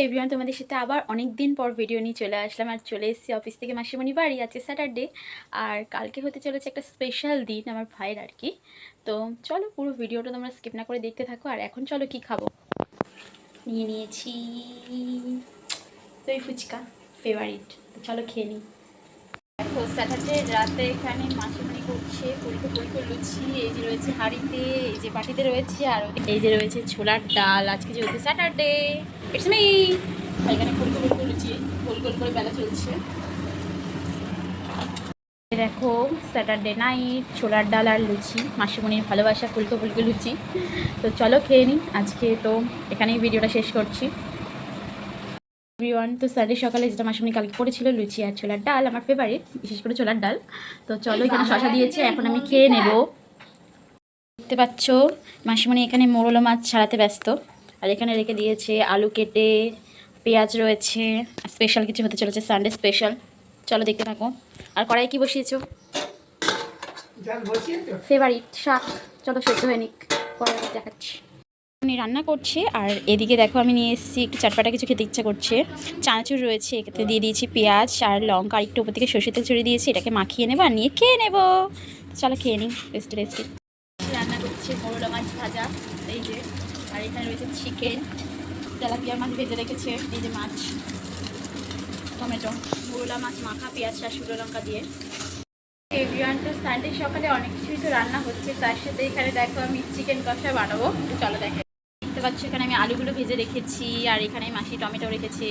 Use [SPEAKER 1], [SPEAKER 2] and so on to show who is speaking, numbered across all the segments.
[SPEAKER 1] Everyone, তোমাদের সাথে আবার অনেক দিন পর ভিডিও নিয়ে চলে আসলাম। আর চলে এসেছি অফিস থেকে মাসিমণি বাড়ি। আজকে স্যাটারডে আর কালকে হতে চলেছে একটা স্পেশাল দিন আমার ভাইয়ের আর কি। তো চলো পুরো ভিডিওটা তোমরা স্কিপ না করে দেখতে থাকো। আর এখন চলো কি খাবো। নিয়ে নিয়েছি দই ফুচকা, ফেভারিট। তো চলো খেয়ে নিই। দেখো স্যাটারডে রাতে এখানে মাসিমণি করছে ফুলকো ফুলকো লুচি। এই যে রয়েছে হাঁড়িতে, এই যে বাটিতে রয়েছে, আর এই যে রয়েছে ছোলার ডাল। আজকে যেহেতু স্যাটারডে ইটস মি। এখানে ফুলকো ফুলকো লুচি গোল গোল করে বেলা চলছে। দেখো স্যাটারডে নাইট ছোলার ডাল আর লুচি, মাসিমণির ভালোবাসা ফুলকো ফুলকো লুচি। তো চলো খেয়ে নিই। আজকে তো এখানেই ভিডিওটা শেষ করছি। এভরিওয়ান, তো স্যাটারডে সকালে যেটা মাসিমণি কালকে করেছিল লুচি আর ছোলার ডাল, আমার ফেভারিট, বিশেষ করে ছোলার ডাল। তো চলো এখানে শশা দিয়েছে, এখন আমি খেয়ে নেব। দেখতে পাচ্ছ মাসিমণি এখানে মোরলা মাছ ছাড়াতে ব্যস্ত। আর এখানে রেখে দিয়েছে আলু কেটে, পেঁয়াজ রয়েছে। স্পেশাল কিছু হতে চলেছে, সানডে স্পেশাল। চলো দেখতে থাকো। আর কড়াই কি বসিয়েছো? ফেভারিট শাক। চলো সেদ্ধ হয়ে নিক, কড়াই দেখাচ্ছি। উনি রান্না করছে আর এদিকে দেখো আমি নিয়ে এসেছি একটু চাটপাটা কিছু খেতে ইচ্ছা করছে। চানাচুর রয়েছে, এটাতে দিয়ে দিয়েছি পেঁয়াজ আর লঙ্কা, আর একটু উপর থেকে সর্ষের তেল ছড়িয়ে দিয়েছি। এটাকে মাখিয়ে নেবো আর নিয়ে খেয়ে নেবো। চলো খেয়ে নিই। টেস্টি টেস্টি রান্না করছে মোরলা মাছ ভাজা, এই যে। আর এখানে রয়েছে চিকেন, তেলাপিয়া মাছ ভেজে রেখেছে, এই যে মাছ, টমেটো, মোরলা মাছ মাখা, পেঁয়াজ আর শুকনো লঙ্কা দিয়ে। এভরিওয়ান, তো সানডে সকালে অনেক কিছুই তো রান্না হচ্ছে, তার সাথে এখানে দেখো আমি চিকেন কষা বানাবো। চলো দেখে। দেখতে পাচ্ছি এখানে আমি আলুগুলো ভেজে রেখেছি, আর এখানে মাসি টমেটো রেখেছে,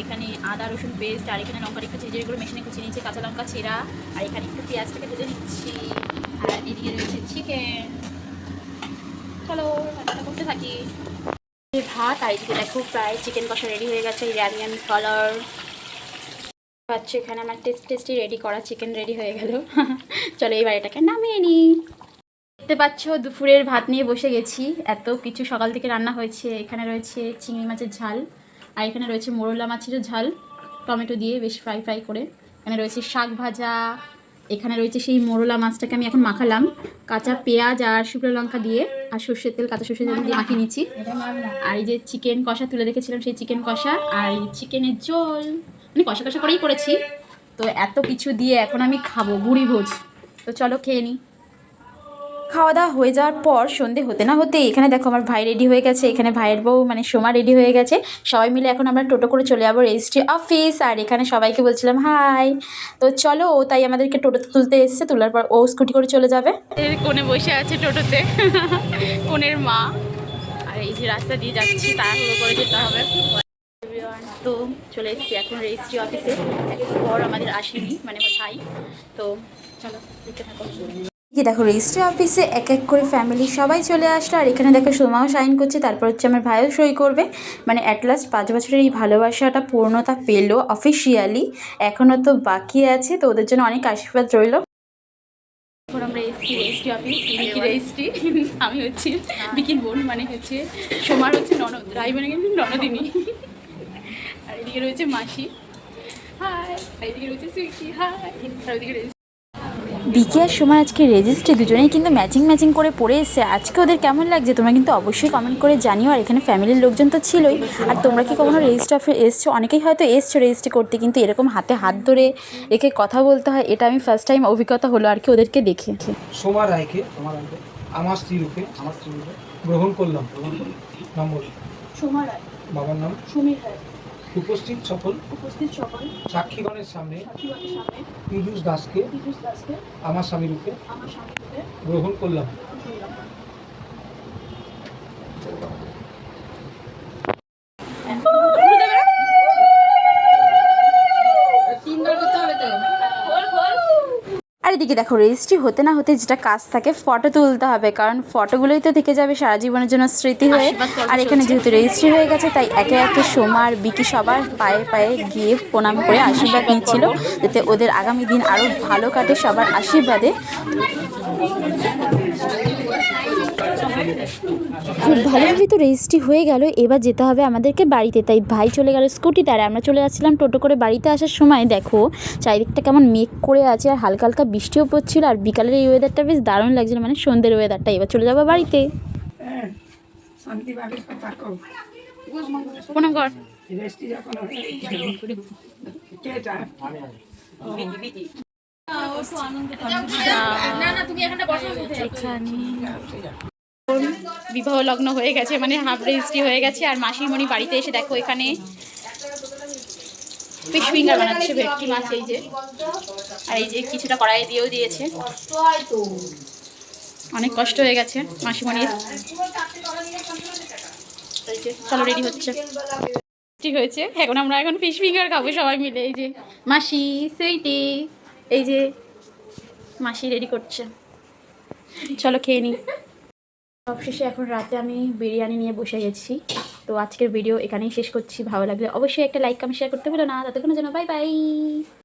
[SPEAKER 1] এখানে আদা রসুন পেস্ট, আর এখানে লঙ্কা রেখেছি, যেগুলো মেশিনে কুচিয়ে নিয়েছি, কাঁচা লঙ্কা চেরা, আর এখানে একটু পেঁয়াজটাকে ভেজে নিচ্ছি। আর এদিকে রয়েছে চিকেন। চলো রান্নাটা করতে থাকি। ভাত, আর এদিকে দেখো প্রায় চিকেন কষা রেডি হয়ে গেছে, ইরানিয়ান কালার পাচ্ছি। এখানে আমার টেস্টি রেডি করা চিকেন রেডি হয়ে গেল। চলো এইবার এটাকে নামিয়ে নিই। দেখতে পাচ্ছ দুপুরের ভাত নিয়ে বসে গেছি। এত কিছু সকাল থেকে রান্না হয়েছে। এখানে রয়েছে চিংড়ি মাছের ঝাল, আর এখানে রয়েছে মোরলা মাছেরও ঝাল, টমেটো দিয়ে বেশ ফ্রাই করে। এখানে রয়েছে শাক ভাজা, এখানে রয়েছে সেই মোরলা মাছটাকে আমি এখন মাখালাম কাঁচা পেঁয়াজ আর শুকনো লঙ্কা দিয়ে, আর সর্ষের তেল, কাঁচা সর্ষের তেল দিয়ে মাখিয়ে নিচ্ছি। আর এই যে চিকেন কষা তুলে রেখেছিলাম, সেই চিকেন কষা, আর এই চিকেনের ঝোল, মানে কষা কষা করেই করেছি। তো এত কিছু দিয়ে এখন আমি খাবো বুড়ি ভোজ। তো চলো খেয়ে নিই। খাওয়া দাওয়া হয়ে যাওয়ার পর সন্ধে হতে না হতে এখানে দেখো আমার ভাই রেডি হয়ে গেছে, এখানে ভাইয়ের বউ মানে সোমা রেডি হয়ে গেছে। সবাই মিলে এখন আমরা টোটো করে চলে যাবো রেজিস্ট্রি অফিস। আর এখানে সবাইকে বলছিলাম হাই। তো চলো, ও তাই আমাদেরকে টোটোতে তুলতে এসছে, তোলার পর ও স্কুটি করে চলে যাবে। কোণে বসে আছে টোটোতে কোণের মা। আর এই যে রাস্তা দিয়ে যাচ্ছি, তাড়াহুড়ো করে যেতে হবে। তো চলে এসেছি এখন রেজিস্ট্রি অফিসে। একটু পর আমাদের আসেনি, মানে আমার ভাই। তো চলো দেখতে থাকো। দেখো রেজিস্ট্রি অফিসে এক এক করে ফ্যামিলি সবাই চলে আসলো। আর এখানে দেখো সোমাও সাইন করছে, তারপর হচ্ছে আমার ভাইও সই করবে। মানে অ্যাট লাস্ট 5 বছরের এই ভালোবাসাটা পূর্ণতা পেলো অফিসিয়ালি। এখনও তো বাকি আছে, তো ওদের জন্য অনেক আশীর্বাদ রইলো। এখন আমরা এসেছি রেজিস্ট্রি অফিস, বিকি রেজিস্ট্রি। আমি হচ্ছে বিকির বোন, মানে হচ্ছে সোমার হচ্ছে ননদ, রাই মানে কিন্তু ননদিনী। আর এদিকে রয়েছে মাসি, হাই। এদিকে রয়েছে সুইটি, হাই। আর ওদিকে বিকি আর সোমা আজকে রেজিস্ট্রি দুজনেই কিন্তু ম্যাচিং করে পড়ে এসছে। আজকে ওদের কেমন লাগছে তোমরা কিন্তু অবশ্যই কমেন্ট করে জানিও। আর এখানে ফ্যামিলির লোকজন তো ছিলই। আর তোমরা কি কখনো রেজিস্ট্রি অফিসে এসছো? অনেকেই হয়তো এসছো রেজিস্ট্রি করতে, কিন্তু এরকম হাতে হাত ধরে রেখে কথা বলতে হয়, এটা আমি ফার্স্ট টাইম অভিজ্ঞতা হলো আর কি ওদেরকে দেখে।
[SPEAKER 2] সোমা রায়কে আমার স্ত্রী রূপে গ্রহণ করলাম। নম্বর
[SPEAKER 1] সোমা রায়,
[SPEAKER 2] বাবার নাম
[SPEAKER 1] সমীর রায়।
[SPEAKER 2] উপস্থিত সকল সাক্ষীগণের সামনে পীযূষ দাসকে আমার স্বামী রূপে গ্রহণ করলাম।
[SPEAKER 1] আর এদিকে দেখো রেজিস্ট্রি হতে না হতে যেটা কাজ থাকে, ফটো তুলতে হবে, কারণ ফটোগুলোই তো থেকে যাবে সারা জীবনের জন্য স্মৃতি হয়ে। আর এখানে যেহেতু রেজিস্ট্রি হয়ে গেছে, তাই একে একে সোমা আর বিকি সবার পায়ে গিয়ে প্রণাম করে আশীর্বাদ নিচ্ছিল, যাতে ওদের আগামী দিন আরও ভালো কাটে সবার আশীর্বাদে। খুব ভালোভাবে তো রেজিস্ট্রি হয়ে গেল। এবার যেতে হবে আমাদেরকে বাড়িতে, তাই ভাই চলে গেল স্কুটিতে, আর আমরা চলে যাচ্ছিলাম টোটো করে। বাড়িতে আসার সময় দেখো চারিদিকটা কেমন মেঘ করে আছে, আর হালকা হালকা বৃষ্টিও পড়ছিল। আর বিকালের এই ওয়েদারটা বেশ দারুণ লাগছিল, মানে সন্ধ্যের ওয়েদারটা। এবার চলে যাবো বাড়িতে। প্রণাম কর।
[SPEAKER 2] রেস্টি যখন কেটা
[SPEAKER 1] এখানে বিবাহ লগ্ন হয়ে গেছে, মানে হাফ রেজিস্ট্রি হয়ে গেছে। আর মাসিমণি বাড়িতে এসে দেখো এখানে ফিশ ফিঙ্গার বানাচ্ছে, ভেটকি মাছ। এই যে, আর এই যে কিছুটা কড়াইয়ে দিয়েও দিয়েছে। অনেক কষ্ট হয়ে গেছে মাসিমণির। এই যে চলো রেডি হচ্ছে, ঠিক হয়েছে। এখন ফিশ ফিঙ্গার খাবো সবাই মিলে। এই যে মাসি সুইটি, এই যে মাসি রেডি করছে, চলো খেয়ে নিই। সবশেষে এখন রাতে আমি বিরিয়ানি নিয়ে বসে গেছি। তো আজকের ভিডিও এখানেই শেষ করছি। ভালো লাগলে অবশ্যই একটা লাইক কমেন্ট শেয়ার করতে ভুলো না। ততক্ষণের জন্য বাই বাই।